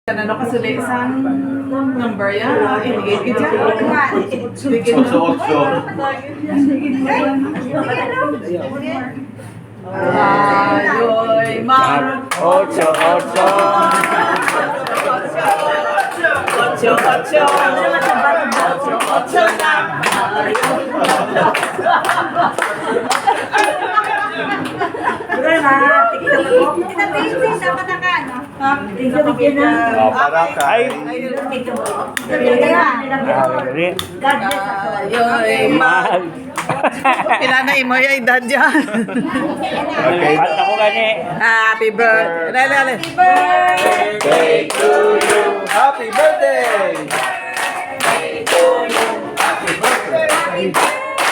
Ano kasuli isang number yan, iligid ka dyan. Iligid mo. Ayoy, mar. Ocho, ocho. Ocho, ocho. Ocho na. Ay, Ayoy, mar. Pinanay mo yung edad dyan. okay. Kanta ko gani. Happy birthday. Happy birthday to you. Happy birthday.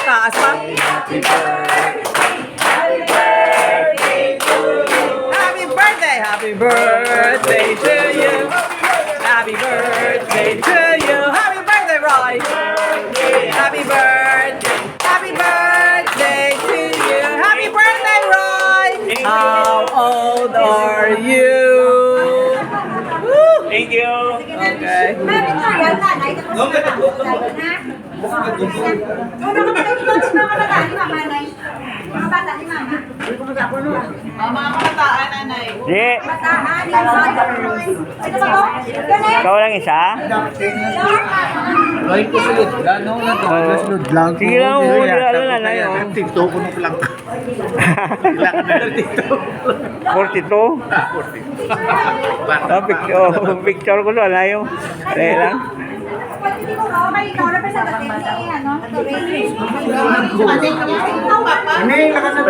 Taas pa. Happy birthday. Happy birthday. Happy birthday to you. Happy birthday to you. Happy birthday, Roy. Happy birthday. Happy birthday to you. Happy birthday, Roy. How old are you? Woo! Thank you. Okay. Mga kabataan, nanay. Di. Ikaw lang isa? Ay ko silid. Gano na to? Silid lang. Sige lang, ano na na yun. TikTok ko nung lang. Ilan ka na TikTok. 42? Picture ko doon, ayaw. Dahil lang. Ini, lakas na